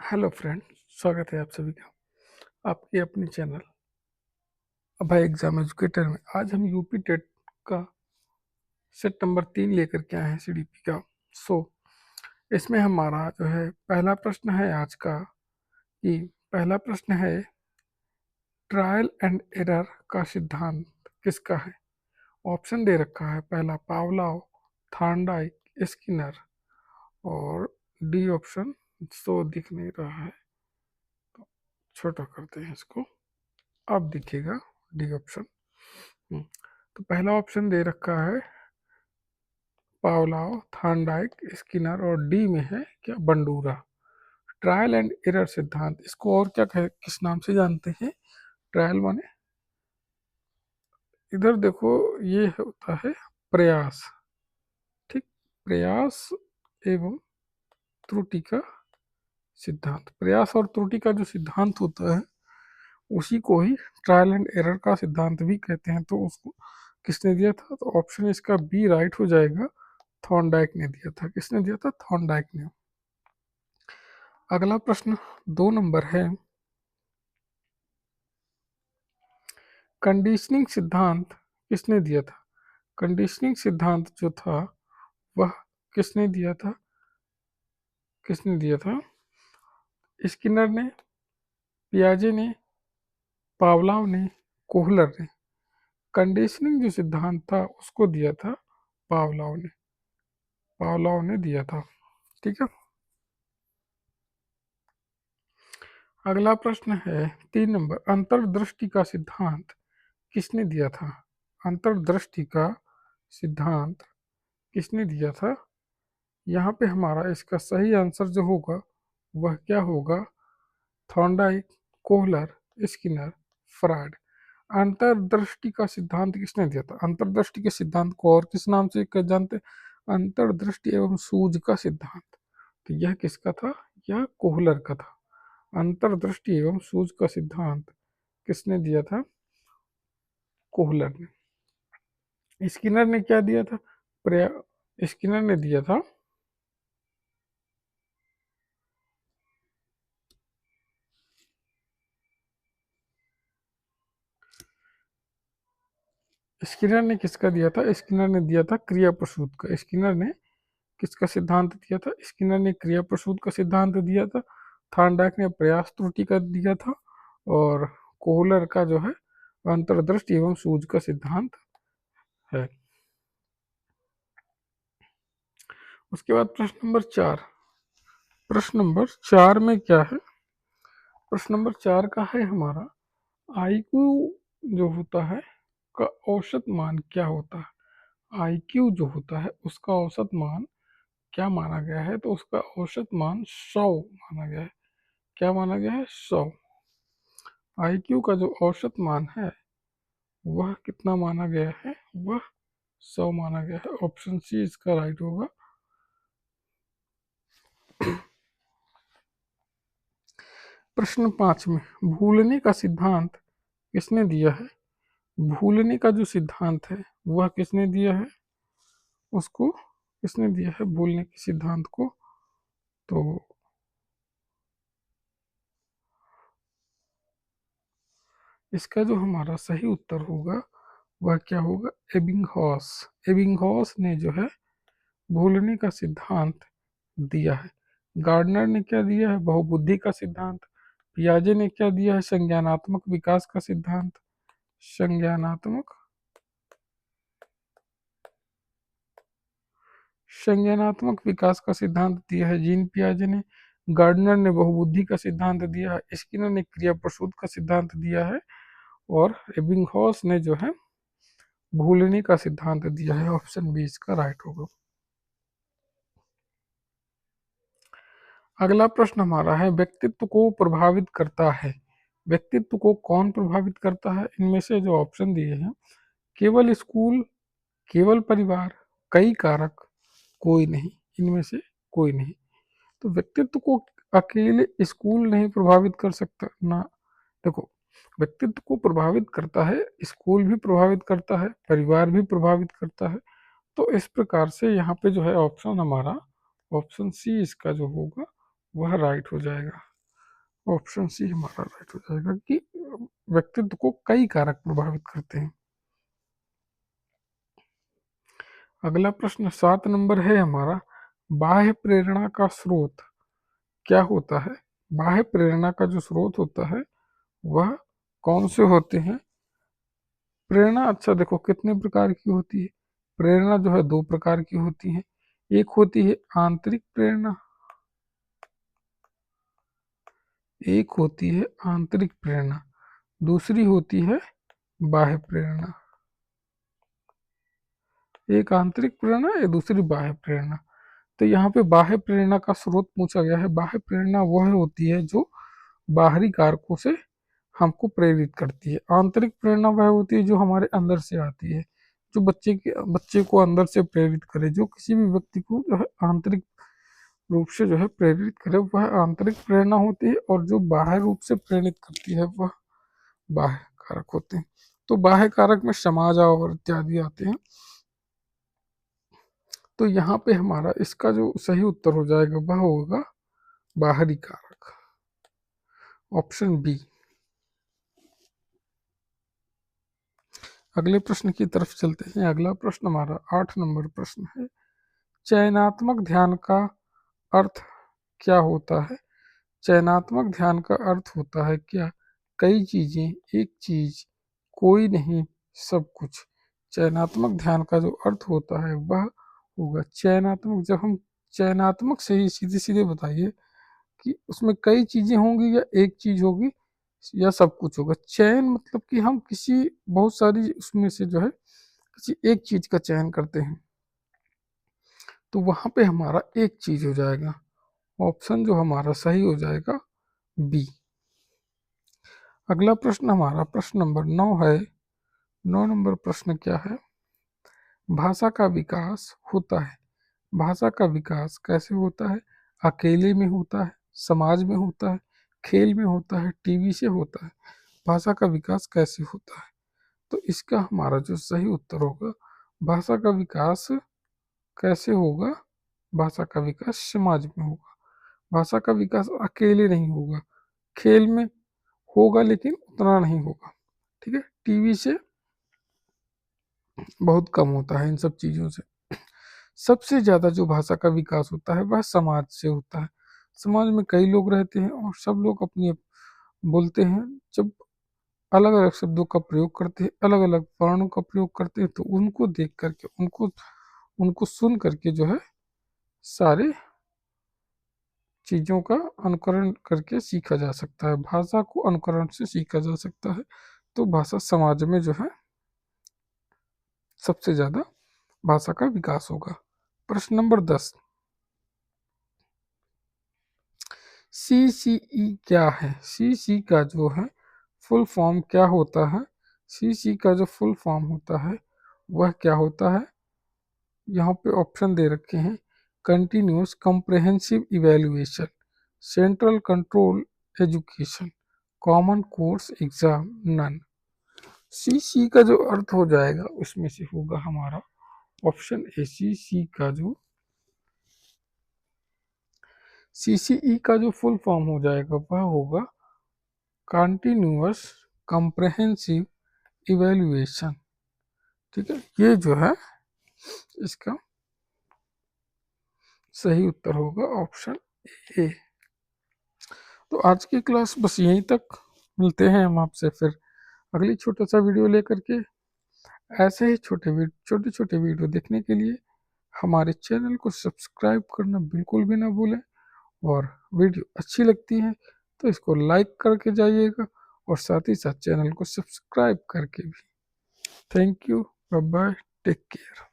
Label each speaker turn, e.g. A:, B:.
A: Hello friend, स्वागत है आप सभी का आपके अपने चैनल अभय एग्जाम एजुकेटर में। आज हम यूपी टेट का सेट नंबर 3 लेकर के आए हैं सीडीपी का। सो इसमें हमारा जो है पहला प्रश्न है आज का कि पहला प्रश्न है ट्रायल एंड एरर का सिद्धांत किसका है। ऑप्शन दे रखा है, पहला पावलोव, थॉर्नडाइक, स्किनर और डी ऑप्शन। सो दिख नहीं रहा है तो छोटा करते हैं इसको, अब दिखेगा डी ऑप्शन। तो पहला ऑप्शन दे रखा है पावलोव, थॉर्नडाइक, स्किनर और डी में है क्या बंडूरा। ट्रायल एंड एरर सिद्धांत, इसको और क्या किस नाम से जानते हैं। ट्रायल माने इधर देखो, ये होता है प्रयास, ठीक, प्रयास एवं त्रुटि का सिद्धांत। प्रयास और त्रुटि का जो सिद्धांत होता है उसी को ही ट्रायल एंड एरर का सिद्धांत भी कहते हैं। तो उसको किसने दिया था, तो ऑप्शन इसका बी राइट हो जाएगा। थॉर्नडाइक ने दिया था। किसने दिया था, थॉर्नडाइक ने। अगला प्रश्न 2 नंबर है, कंडीशनिंग सिद्धांत किसने दिया था। कंडीशनिंग सिद्धांत जो था वह किसने दिया था, किसने दिया था, स्किनर ने, पियाजे ने, पावलोव ने, कोहलर ने। कंडीशनिंग जो सिद्धांत था उसको दिया था पावलोव ने, पावलोव ने दिया था, ठीक है। अगला प्रश्न है 3 नंबर, अंतर्दृष्टि का सिद्धांत किसने दिया था। अंतर्दृष्टि का सिद्धांत किसने दिया था। यहाँ पे हमारा इसका सही आंसर जो होगा वह क्या होगा, थॉर्नडाइक, कोहलर, स्किनर, फ्रायड। अंतर्दृष्टि का सिद्धांत किसने दिया था। अंतर्दृष्टि के सिद्धांत को और किस नाम से जानते, अंतर्दृष्टि एवं सूझ का सिद्धांत। तो यह किसका था, यह कोहलर का था। अंतर्दृष्टि एवं सूझ का सिद्धांत किसने दिया था, कोहलर ने। स्किनर ने क्या दिया था, स्किनर ने दिया था, स्किनर ने किसका दिया था, स्किनर ने दिया था क्रिया प्रसूत का। स्किनर ने किसका सिद्धांत दिया था, स्किनर ने क्रिया प्रसूत का सिद्धांत दिया था। थॉर्नडाइक ने प्रयास त्रुटि का दिया था और कोहलर का जो है अंतर्दृष्टि एवं सूझ का सिद्धांत है। उसके बाद प्रश्न नंबर 4। प्रश्न नंबर 4 में क्या है, प्रश्न नंबर 4 का है हमारा, आईक्यू जो होता है का औसत मान क्या होता है। आईक्यू जो होता है उसका औसत मान क्या माना गया है, तो उसका औसत मान 100 माना गया है। क्या माना गया है, 100। आईक्यू का जो औसत मान है वह कितना माना गया है, वह 100 माना गया है। ऑप्शन सी इसका राइट होगा। प्रश्न 5 में भूलने का सिद्धांत किसने दिया है। भूलने का जो सिद्धांत है वह किसने दिया है, उसको किसने दिया है भूलने के सिद्धांत को, तो इसका जो हमारा सही उत्तर होगा वह क्या होगा, एबिंगहॉस। एबिंगहॉस ने जो है भूलने का सिद्धांत दिया है। गार्डनर ने क्या दिया है, बहुबुद्धि का सिद्धांत। पियाजे ने क्या दिया है, संज्ञानात्मक विकास का सिद्धांत। संज्ञानात्मक संज्ञानात्मक विकास का सिद्धांत दिया है जीन पियाजे ने। गार्डनर ने बहुबुद्धि का सिद्धांत दिया है। स्किनर ने क्रिया प्रसूत का सिद्धांत दिया है और एबिंगहॉस ने जो है भूलने का सिद्धांत दिया है। ऑप्शन बी इसका राइट होगा। अगला प्रश्न हमारा है, व्यक्तित्व को प्रभावित करता है। व्यक्तित्व को कौन प्रभावित करता है, इनमें से जो ऑप्शन दिए हैं, केवल स्कूल, केवल परिवार, कई कारक, कोई नहीं। इनमें से कोई नहीं। तो व्यक्तित्व को अकेले स्कूल नहीं प्रभावित कर सकता ना। देखो, व्यक्तित्व को प्रभावित करता है, स्कूल भी प्रभावित करता है, परिवार भी प्रभावित करता है। तो इस प्रकार से यहाँ पे जो है ऑप्शन हमारा, ऑप्शन सी इसका जो होगा वह राइट हो जाएगा। ऑप्शन सी हमारा राइट हो जाएगा कि व्यक्तित्व को कई कारक प्रभावित करते हैं। अगला प्रश्न 7 नंबर है हमारा, बाह्य प्रेरणा का स्रोत क्या होता है? बाह्य प्रेरणा का जो स्रोत होता है वह कौन से होते हैं? प्रेरणा अच्छा देखो कितने प्रकार की होती है। प्रेरणा जो है दो प्रकार की होती है। एक होती है आंतरिक प्रेरणा, एक होती है आंतरिक प्रेरणा, दूसरी होती है बाह्य प्रेरणा। एक आंतरिक प्रेरणा या दूसरी बाह्य प्रेरणा। तो यहाँ पे बाह्य प्रेरणा का स्रोत पूछा गया है। बाह्य प्रेरणा वह होती है जो बाहरी कारकों से हमको प्रेरित करती है। आंतरिक प्रेरणा वह होती है जो हमारे अंदर से आती है, जो बच्चे को अंदर से प्रेरित करे, जो किसी भी व्यक्ति को जो है आंतरिक रूप से जो है प्रेरित करे, वह आंतरिक प्रेरणा होती है। और जो बाह्य रूप से प्रेरित करती है वह बाह्य कारक होते हैं। तो बाह्य कारक में समाज और इत्यादि आते हैं। तो यहाँ पे हमारा इसका जो सही उत्तर हो जाएगा वह होगा बाहरी कारक, ऑप्शन बी। अगले प्रश्न की तरफ चलते हैं। अगला प्रश्न हमारा 8 नंबर प्रश्न है, चयनात्मक ध्यान का अर्थ क्या होता है? चयनात्मक ध्यान का अर्थ होता है क्या? कई चीजें, एक चीज, कोई नहीं, सब कुछ। चयनात्मक ध्यान का जो अर्थ होता है वह होगा चयनात्मक। जब हम चयनात्मक से ही सीधे सीधे बताइए कि उसमें कई चीजें होंगी या एक चीज होगी या सब कुछ होगा। चयन मतलब कि हम किसी बहुत सारी उसमें से जो है किसी एक चीज का चयन करते हैं, तो वहां पे हमारा एक चीज हो जाएगा। ऑप्शन जो हमारा सही हो जाएगा बी। अगला प्रश्न हमारा प्रश्न नंबर 9 है। 9 नंबर प्रश्न क्या है? भाषा का विकास होता है। भाषा का विकास कैसे होता है? अकेले में होता है, समाज में होता है, खेल में होता है, टीवी से होता है। भाषा का विकास कैसे होता है? तो इसका हमारा जो सही उत्तर होगा, भाषा का विकास कैसे होगा? भाषा का विकास समाज में होगा। भाषा का विकास अकेले नहीं होगा, खेल में होगा लेकिन उतना नहीं होगा। ठीक है, टीवी से बहुत कम होता है इन सब चीज़ों से। सबसे ज़्यादा जो भाषा का विकास होता है वह समाज से होता है। समाज में कई लोग रहते हैं और सब लोग अपनी बोलते हैं। जब अलग अलग शब्दों का प्रयोग करते हैं, अलग अलग वर्णों का प्रयोग करते हैं, तो उनको देख करके उनको उनको सुन करके जो है सारे चीज़ों का अनुकरण करके सीखा जा सकता है। भाषा को अनुकरण से सीखा जा सकता है। तो भाषा समाज में जो है सबसे ज़्यादा भाषा का विकास होगा। प्रश्न नंबर 10, CCE क्या है? CC का जो है फुल फॉर्म क्या होता है? CC का जो फुल फॉर्म होता है वह क्या होता है? यहाँ पे ऑप्शन दे रखे हैं, continuous comprehensive evaluation, central control education, common course exam, none. CC का जो अर्थ हो जाएगा उसमें से होगा हमारा ऑप्शन ए। CC का जो CCE का जो फुल फॉर्म हो जाएगा वह होगा कंटिन्यूअस कॉम्प्रहेंसिव इवेल्युएशन। ठीक है, ये जो है इसका सही उत्तर होगा ऑप्शन ए। तो आज की क्लास बस यहीं तक। मिलते हैं हम आपसे फिर अगली छोटा सा वीडियो लेकर के। ऐसे ही छोटे छोटे वीडियो देखने के लिए हमारे चैनल को सब्सक्राइब करना बिल्कुल भी ना भूलें। और वीडियो अच्छी लगती है तो इसको लाइक करके जाइएगा और साथ ही साथ चैनल को सब्सक्राइब करके भी। Thank you, bye bye, take care.